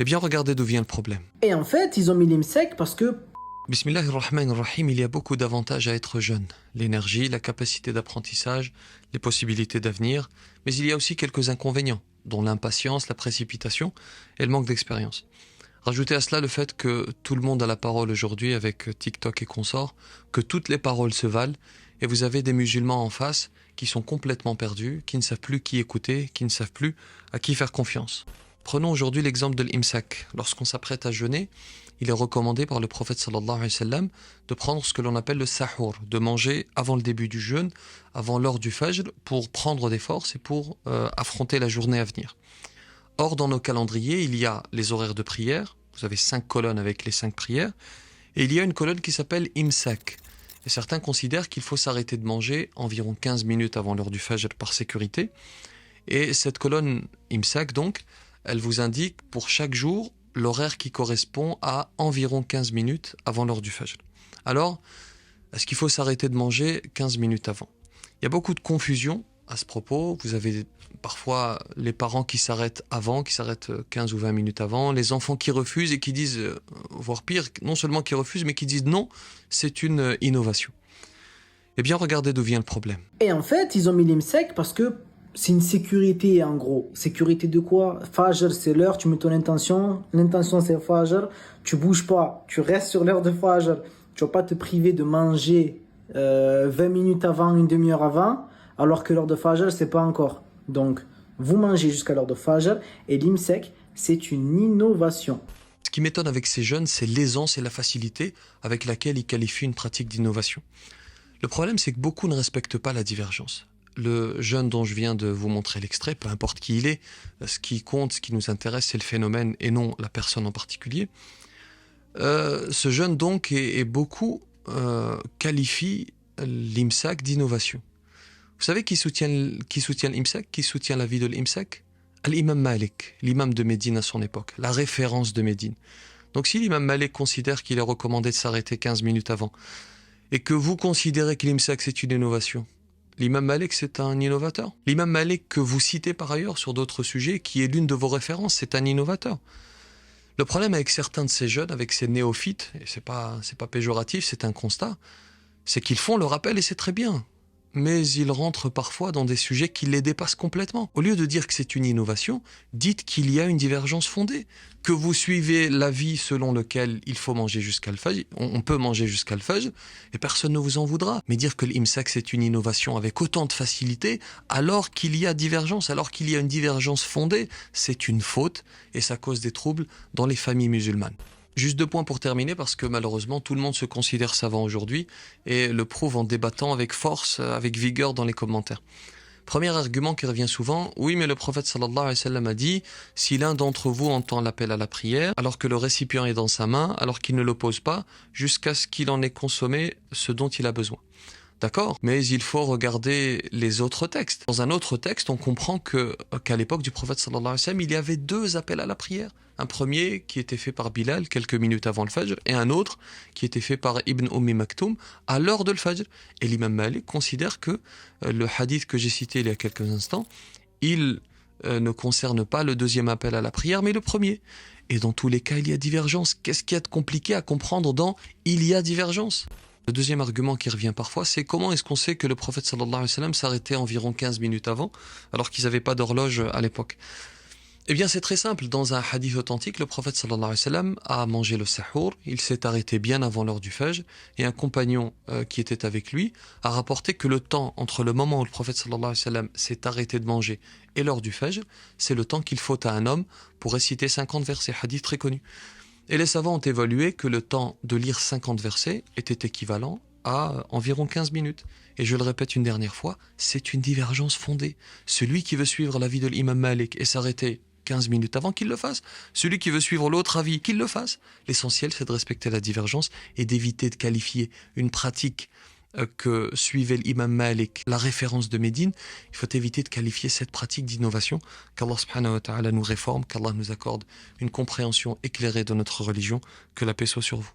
Eh bien, regardez d'où vient le problème. Et en fait, ils ont mis l'imsek parce que... Bismillahirrahmanirrahim, il y a beaucoup d'avantages à être jeune. L'énergie, la capacité d'apprentissage, les possibilités d'avenir, mais il y a aussi quelques inconvénients, dont l'impatience, la précipitation et le manque d'expérience. Rajoutez à cela le fait que tout le monde a la parole aujourd'hui avec TikTok et consorts, que toutes les paroles se valent, et vous avez des musulmans en face qui sont complètement perdus, qui ne savent plus qui écouter, qui ne savent plus à qui faire confiance. Prenons aujourd'hui l'exemple de l'imsak. Lorsqu'on s'apprête à jeûner, il est recommandé par le prophète sallallahu alayhi wa sallam de prendre ce que l'on appelle le sahur, de manger avant le début du jeûne, avant l'heure du fajr, pour prendre des forces et pour affronter la journée à venir. Or, dans nos calendriers, il y a les horaires de prière, vous avez 5 colonnes avec les 5 prières, et il y a une colonne qui s'appelle imsak. Et certains considèrent qu'il faut s'arrêter de manger environ 15 minutes avant l'heure du fajr par sécurité. Et cette colonne imsak, donc, elle vous indique pour chaque jour l'horaire qui correspond à environ 15 minutes avant l'heure du fajr. Alors, est-ce qu'il faut s'arrêter de manger 15 minutes avant? Il y a beaucoup de confusion à ce propos. Vous avez parfois les parents qui s'arrêtent avant, qui s'arrêtent 15 ou 20 minutes avant, les enfants qui refusent et qui disent, voire pire, non seulement qui refusent, mais qui disent non, c'est une innovation. Eh bien, regardez d'où vient le problème. Et en fait, ils ont mis l'imsek parce que c'est une sécurité en gros. Sécurité de quoi? Fajr, c'est l'heure, tu mets ton intention. L'intention, c'est Fajr. Tu bouges pas, tu restes sur l'heure de Fajr. Tu vas pas te priver de manger 20 minutes avant, une demi-heure avant, alors que l'heure de Fajr, c'est pas encore. Donc, vous mangez jusqu'à l'heure de Fajr et l'imsek, c'est une innovation. Ce qui m'étonne avec ces jeunes, c'est l'aisance et la facilité avec laquelle ils qualifient une pratique d'innovation. Le problème, c'est que beaucoup ne respectent pas la divergence. Le jeune dont je viens de vous montrer l'extrait, peu importe qui il est, ce qui compte, ce qui nous intéresse, c'est le phénomène et non la personne en particulier. Ce jeune donc est beaucoup qualifie l'imsak d'innovation. Vous savez qui soutient l'imsak, qui soutient la vie de l'imsak? L'imam Malik, l'imam de Médine à son époque, la référence de Médine. Donc si l'imam Malik considère qu'il est recommandé de s'arrêter 15 minutes avant, et que vous considérez que l'imsak c'est une innovation, l'imam Malik, c'est un innovateur. L'imam Malik que vous citez par ailleurs sur d'autres sujets, qui est l'une de vos références, c'est un innovateur. Le problème avec certains de ces jeunes, avec ces néophytes, et c'est pas péjoratif, c'est un constat, c'est qu'ils font le rappel et c'est très bien. Mais ils rentrent parfois dans des sujets qui les dépassent complètement. Au lieu de dire que c'est une innovation, dites qu'il y a une divergence fondée, que vous suivez l'avis selon lequel il faut manger jusqu'à le fajr, on peut manger jusqu'à le fajr, et personne ne vous en voudra. Mais dire que l'imsak c'est une innovation avec autant de facilité, alors qu'il y a divergence, alors qu'il y a une divergence fondée, c'est une faute, et ça cause des troubles dans les familles musulmanes. Juste 2 points pour terminer, parce que malheureusement tout le monde se considère savant aujourd'hui et le prouve en débattant avec force, avec vigueur dans les commentaires. Premier argument qui revient souvent, oui mais le prophète sallallahu alayhi wa sallam a dit, si l'un d'entre vous entend l'appel à la prière, alors que le récipient est dans sa main, alors qu'il ne l'oppose pas, jusqu'à ce qu'il en ait consommé ce dont il a besoin. D'accord, mais il faut regarder les autres textes. Dans un autre texte, on comprend qu'à l'époque du prophète sallallahu alayhi wa sallam, il y avait 2 appels à la prière. Un premier qui était fait par Bilal quelques minutes avant le Fajr, et un autre qui était fait par Ibn Maktoum à l'heure de le Fajr. Et l'imam Malik considère que le hadith que j'ai cité il y a quelques instants, il ne concerne pas le 2e appel à la prière, mais le premier. Et dans tous les cas, il y a divergence. Qu'est-ce qu'il y a de compliqué à comprendre dans « il y a divergence » ? Le 2e argument qui revient parfois, c'est comment est-ce qu'on sait que le prophète sallallahu alayhi wa sallam s'arrêtait environ 15 minutes avant, alors qu'ils n'avaient pas d'horloge à l'époque? Eh bien, c'est très simple. Dans un hadith authentique, le prophète sallallahu alayhi wa sallam a mangé le sahur, il s'est arrêté bien avant l'heure du fajr, et un compagnon qui était avec lui a rapporté que le temps entre le moment où le prophète sallallahu alayhi wa sallam s'est arrêté de manger et l'heure du fajr, c'est le temps qu'il faut à un homme pour réciter 50 versets, hadith très connu. Et les savants ont évalué que le temps de lire 50 versets était équivalent à environ 15 minutes. Et je le répète une dernière fois, c'est une divergence fondée. Celui qui veut suivre l'avis de l'imam Malik et s'arrêter 15 minutes avant, qu'il le fasse. Celui qui veut suivre l'autre avis, qu'il le fasse. L'essentiel, c'est de respecter la divergence et d'éviter de qualifier une pratique que suivait l'imam Malik, la référence de Médine. Il faut éviter de qualifier cette pratique d'innovation. Qu'Allah subhanahu wa ta'ala nous réforme, qu'Allah nous accorde une compréhension éclairée de notre religion, que la paix soit sur vous.